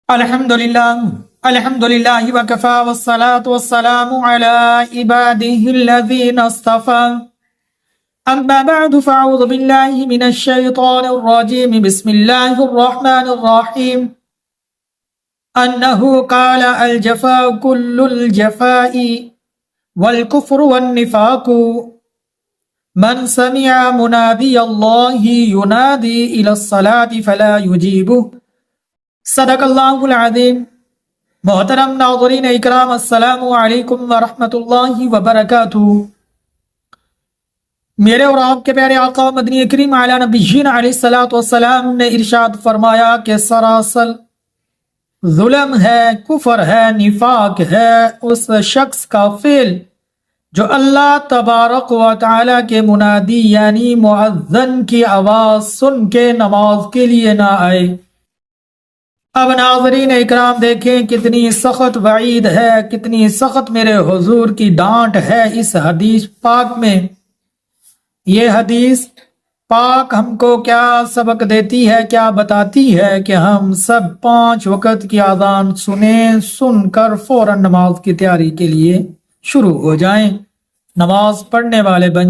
الحمد لله وكفى والصلاة والسلام على عباده الذين اصطفى أما بعد فأعوذ بالله من الشيطان الرجيم بسم الله الرحمن الرحيم أنه قال الجفاء كل الجفاء والكفر والنفاق من سمع منادي الله ينادي إلى الصلاة فلا يجيبه صدق اللہ العظیم۔ محترم ناظرین اکرام، السلام علیکم ورحمۃ اللہ وبرکاتہ۔ میرے اور آپ کے پیارے آقا مدنی کریم علی نبینا علیہ الصلوۃ والسلام نے ارشاد فرمایا کہ سراسر ظلم ہے، کفر ہے، نفاق ہے اس شخص کا فعل جو اللہ تبارک و تعالی کے منادی یعنی مؤذن کی آواز سن کے نماز کے لیے نہ آئے۔ اب ناظرین اکرام دیکھیں کتنی سخت وعید ہے، کتنی سخت میرے حضور کی ڈانٹ ہے اس حدیث پاک میں۔ یہ حدیث پاک ہم کو کیا سبق دیتی ہے، کیا بتاتی ہے کہ ہم سب 5 وقت کی اذان سن کر فوراً نماز کی تیاری کے لیے شروع ہو جائیں، نماز پڑھنے والے بن